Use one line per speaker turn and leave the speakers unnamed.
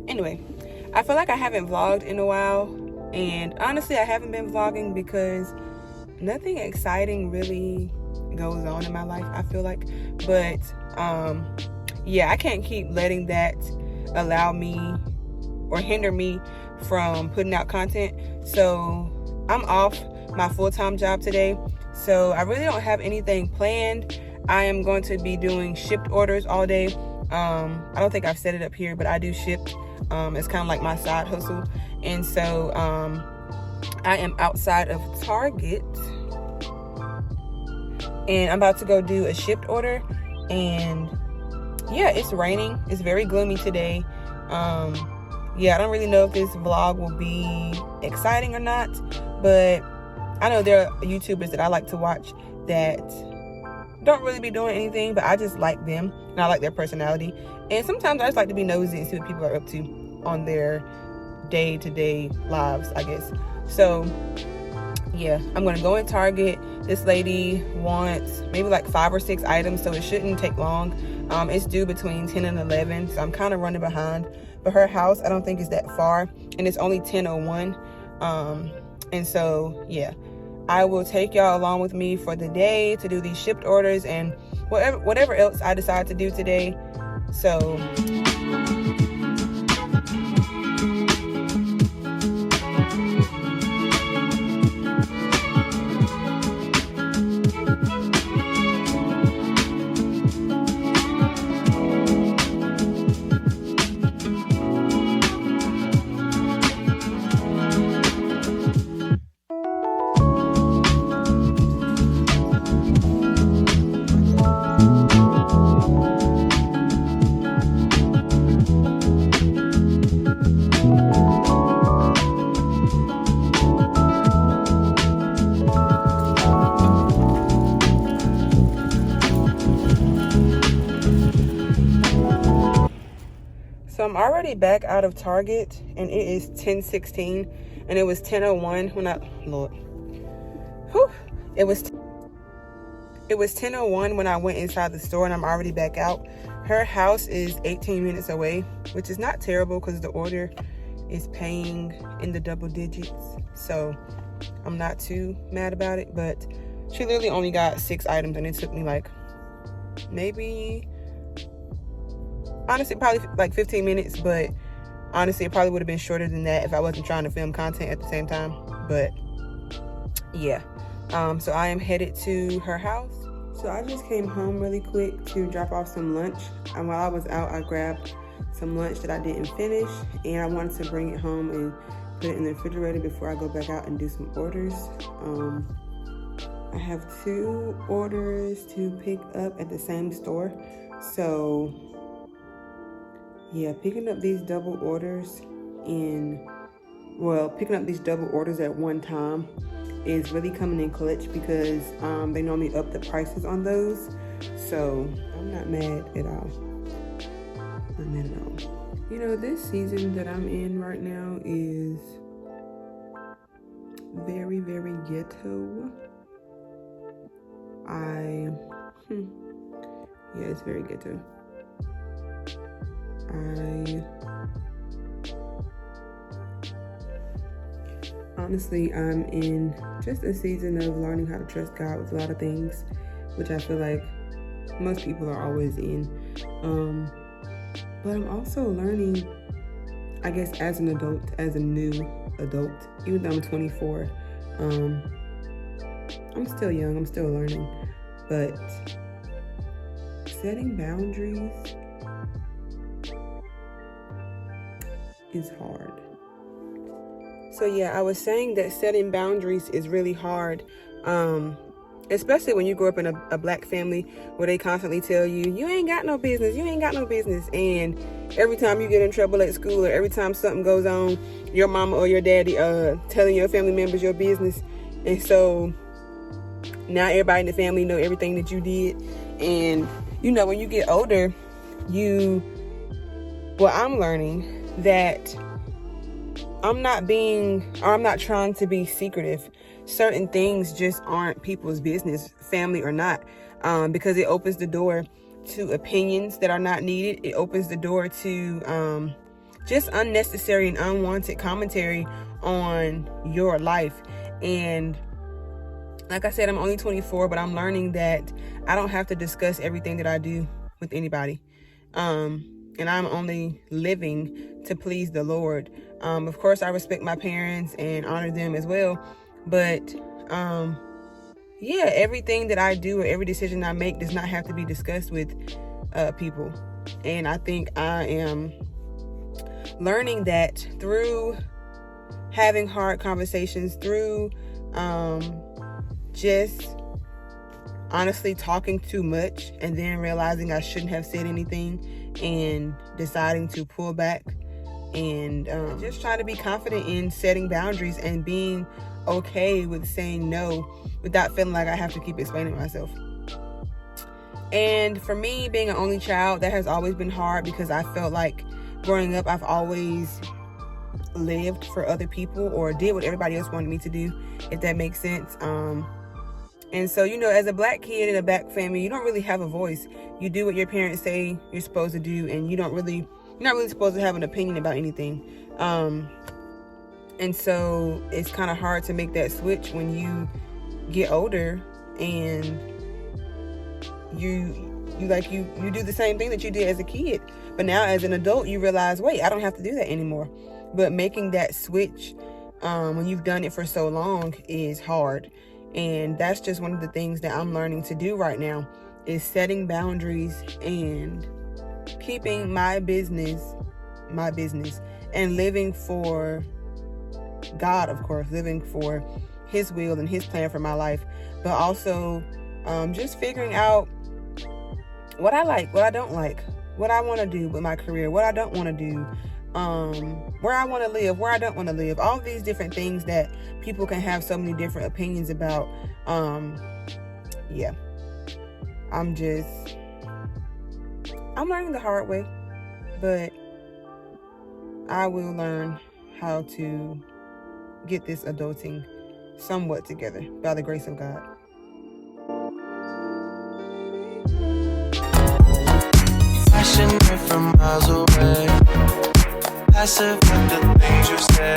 Anyway, I feel like I haven't vlogged in a while, and honestly I haven't been vlogging because nothing exciting really goes on in my life, I feel like. But yeah, I can't keep letting that allow me or hinder me from putting out content. So I'm off my full-time job today, so I really don't have anything planned. I am going to be doing Shipt orders all day. I don't think I've set it up here, but I do Shipt. It's kind of like my side hustle. And so I am outside of Target, and I'm about to go do a Shipt order. And yeah, it's raining. It's very gloomy today. Yeah, I don't really know if this vlog will be exciting or not, but I know there are YouTubers that I like to watch that don't really be doing anything, but I just like them and I like their personality. And sometimes I just like to be nosy and see what people are up to on their day-to-day lives, I guess. So yeah, I'm gonna go in Target. This lady wants maybe like 5 or 6 items, so it shouldn't take long. It's due between 10 and 11, so I'm kind of running behind. But her house, I don't think is that far, and it's only 10:01. And so yeah, I will take y'all along with me for the day to do these Shipt orders and whatever else I decide to do today. So I'm already back out of Target, and it is 10:16, and it was 10:01 when it was 10:01 when I went inside the store, and I'm already back out. Her house is 18 minutes away, which is not terrible because the order is paying in the double digits, so I'm not too mad about it. But she literally only got 6 items, and it took me like maybe, honestly, probably like 15 minutes, but honestly, it probably would have been shorter than that if I wasn't trying to film content at the same time. But yeah, so I am headed to her house. So I just came home really quick to drop off some lunch, and while I was out, I grabbed some lunch that I didn't finish, and I wanted to bring it home and put it in the refrigerator before I go back out and do some orders. I have 2 orders to pick up at the same store, so yeah, picking up these double orders at one time is really coming in clutch because they normally up the prices on those. So I'm not mad at all. Not mad at all. You know, this season that I'm in right now is very, very ghetto. Yeah, it's very ghetto. Honestly, I'm in just a season of learning how to trust God with a lot of things, which I feel like most people are always in. But I'm also learning, I guess, as an adult, as a new adult, even though I'm 24. I'm still young, I'm still learning, but setting boundaries is hard. So yeah, I was saying that setting boundaries is really hard, especially when you grow up in a black family where they constantly tell you, you ain't got no business, you ain't got no business. And every time you get in trouble at school, or every time something goes on, your mama or your daddy telling your family members your business. And so now everybody in the family know everything that you did, and when you get older, I'm learning that I'm not trying to be secretive. Certain things just aren't people's business, family or not, because it opens the door to opinions that are not needed. It opens the door to just unnecessary and unwanted commentary on your life. And like I said, I'm only 24, but I'm learning that I don't have to discuss everything that I do with anybody. And I'm only living to please the Lord. Of course, I respect my parents and honor them as well. But everything that I do or every decision I make does not have to be discussed with people. And I think I am learning that through having hard conversations, through just honestly talking too much and then realizing I shouldn't have said anything and deciding to pull back and just try to be confident in setting boundaries and being okay with saying no without feeling like I have to keep explaining myself. And for me, being an only child, that has always been hard because I felt like growing up, I've always lived for other people or did what everybody else wanted me to do, if that makes sense. And so, as a black kid in a black family, you don't really have a voice. You do what your parents say you're supposed to do, and you're not really supposed to have an opinion about anything. And so it's kind of hard to make that switch when you get older and you do the same thing that you did as a kid. But now as an adult, you realize, wait, I don't have to do that anymore. But making that switch when you've done it for so long is hard. And that's just one of the things that I'm learning to do right now, is setting boundaries and keeping my business, and living for God, of course, living for His will and His plan for my life, but also just figuring out what I like, what I don't like, what I want to do with my career, what I don't want to do, where I want to live, where I don't want to live, all these different things that people can have so many different opinions about. I'm learning the hard way, but I will learn how to get this adulting somewhat together by the grace of God. From miles away, passive with the things you say.